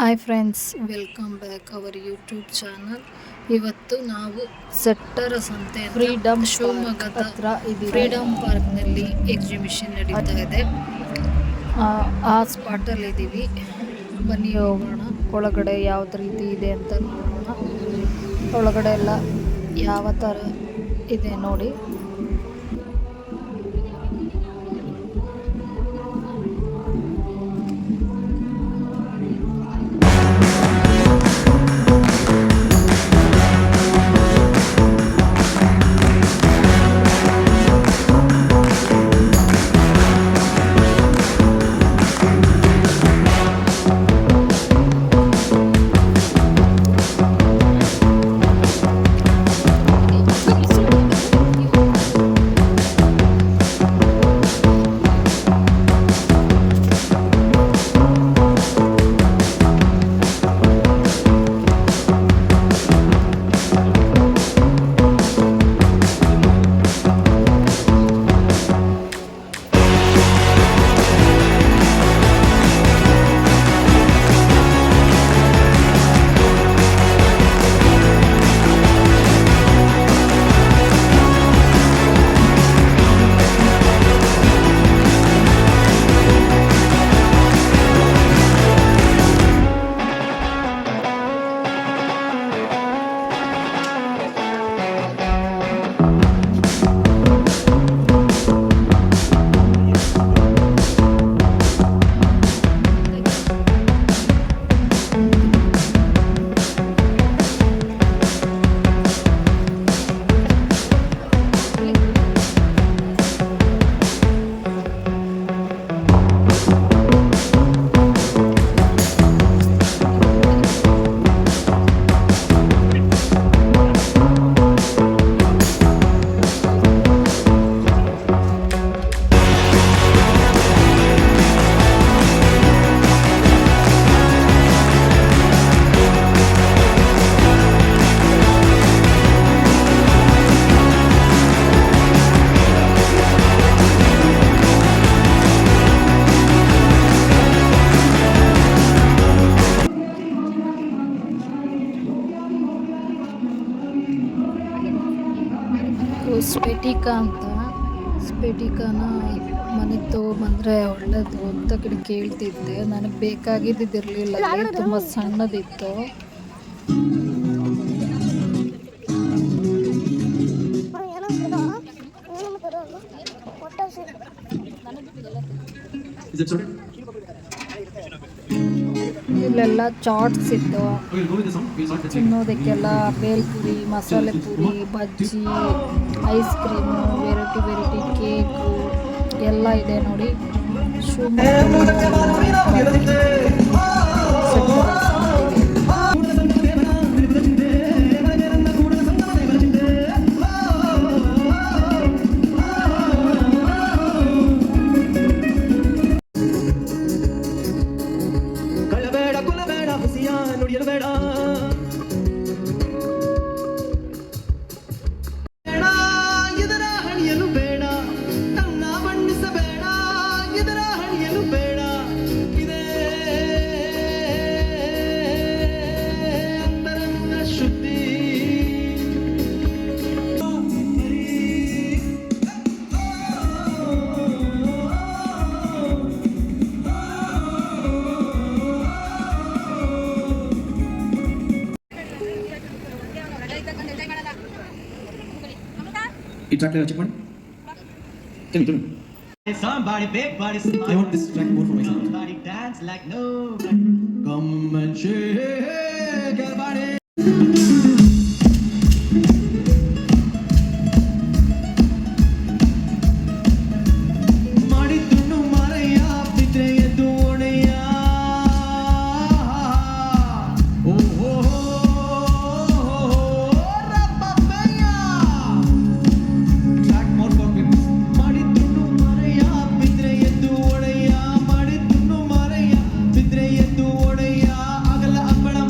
Hi friends, welcome back our YouTube channel. ಇವತ್ತು ನಾವು ಸೆಟ್ಟರ ಸಂತೆ ಫ್ರೀಡಮ್ ಶಿವಮೊಗ್ಗದ ಫ್ರೀಡಮ್ ಪಾರ್ಕ್ನಲ್ಲಿ ಎಕ್ಸಿಬಿಷನ್ ನಡೀತಾ ಇದೆ. ಆ ಸ್ಪಾಟಲ್ಲಿ ಇದ್ದೀವಿ. ಬನ್ನಿ ಹೋಗೋಣ. ಒಳಗಡೆ ಯಾವ್ದು ರೀತಿ ಇದೆ ಅಂತ ನೋಡೋಣ. ಒಳಗಡೆ ಎಲ್ಲ ಯಾವ ಥರ ಇದೆ ನೋಡಿ. ಸ್ಪೆಟಿಕಾನ ಮನೆಗೆ ತೊಗೊಂಬಂದರೆ ಒಳ್ಳೇದು ಅಂತ ಕೇಳ್ತಿದ್ದೆ. ನನಗೆ ಬೇಕಾಗಿದ್ದಿರಲಿಲ್ಲ, ತುಂಬ ಸಣ್ಣದಿತ್ತು. ಇಲ್ಲೆಲ್ಲ ಚಾಟ್ಸ್ ಇತ್ತು ತಿನ್ನೋದಕ್ಕೆಲ್ಲ. ಬೇಲ್ಪುರಿ, ಮಸಾಲೆ ಪುರಿ, ಬಜ್ಜಿ, ಐಸ್ ಕ್ರೀಮು, ವೆರೈಟಿ ಕೇಕು ಎಲ್ಲ ಇದೆ ನೋಡಿ. ಈ ಟ್ರ್ಯಾಕ್ ಚೆಕ್ ಮಾಡಿ. Tell me. Somebody big body smile. I want this track more for myself. Somebody dance like nobody. Come and shake your body. Agala appada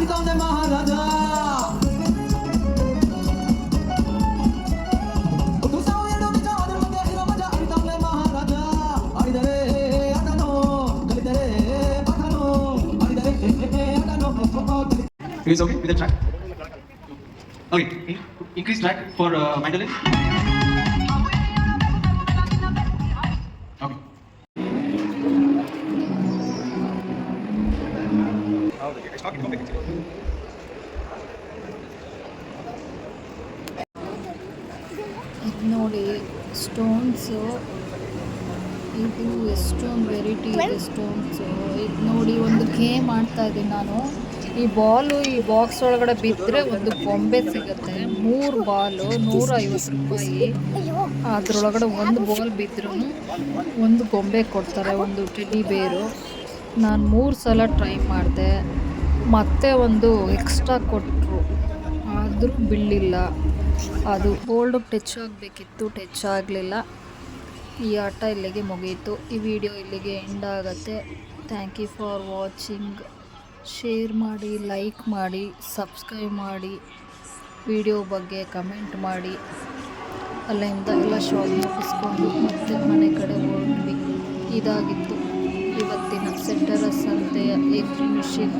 ಆಡಿದವನೇ ಮಹಾರಾಜ. ಉತ್ಸವ ಎರಡು ನಿಜ ಅದ್ರ ಮಧ್ಯೆ ಇರೋ ಮಜಾ. ಆಡಿದವನೇ ಮಹಾರಾಜ. ಆಡಿದರೆ ಆಟನೋ ಕಲಿತರೆ ಪಾಠನೋ. ಆಡಿದರೆ ಆಟನೋ Is it okay with the track? Okay, increase track for mandolin. Okay. ಇದು ನೋಡಿ ಸ್ಟೋನ್ಸು, ಇದು ಎಷ್ಟೊಂದು ವೆರೈಟಿ ಇದೆ ಸ್ಟೋನ್ಸು. ಇದು ನೋಡಿ ಒಂದು ಗೇಮ್ ಆಡ್ತಾ ಇದ್ದೀನಿ ನಾನು. ಈ ಬಾಲು ಈ ಬಾಕ್ಸ್ ಒಳಗಡೆ ಬಿದ್ದರೆ ಒಂದು ಗೊಂಬೆ ಸಿಗುತ್ತೆ. 3 ಬಾಲು 150 ರೂಪಾಯಿ. ಅದರೊಳಗಡೆ ಒಂದು ಬಾಲ್ ಬಿದ್ದರೂ ಒಂದು ಗೊಂಬೆ ಕೊಡ್ತಾರೆ, ಒಂದು ಟೆಡಿ ಬೇರು. ನಾನು 3 ಸಲ ಟ್ರೈ ಮಾಡಿದೆ, ಮತ್ತೆ ಒಂದು ಎಕ್ಸ್ಟ್ರಾ ಕೊಟ್ಟರು, ಆದರೂ ಬೀಳಲಿಲ್ಲ. ಅದು ಗೋಲ್ಡ್ ಟಚ್ ಆಗಬೇಕಿತ್ತು, ಟಚ್ ಆಗಲಿಲ್ಲ. ಈ ಆಟ ಇಲ್ಲಿಗೆ ಮುಗಿಯಿತು. ಈ ವಿಡಿಯೋ ಇಲ್ಲಿಗೆ ಎಂಡ್ ಆಗುತ್ತೆ. Thank you for watching. Share ಮಾಡಿ, ಲೈಕ್ ಮಾಡಿ, ಸಬ್ಸ್ಕ್ರೈಬ್ ಮಾಡಿ, ವಿಡಿಯೋ ಬಗ್ಗೆ ಕಮೆಂಟ್ ಮಾಡಿ. ಅಲ್ಲಿಂದ ಎಲ್ಲ ಶಾಪ್ ಮುಗಿಸ್ಕೊಂಡು ಮತ್ತೆ ಮನೆ ಕಡೆ ಹೊರಟ್ವಿ. ಇದಾಗಿತ್ತು ಇವತ್ತಿನ ಸೆಟ್ಟರ ಸಂತೆಯ ಎಕ್ಸಿಬಿಷನ್.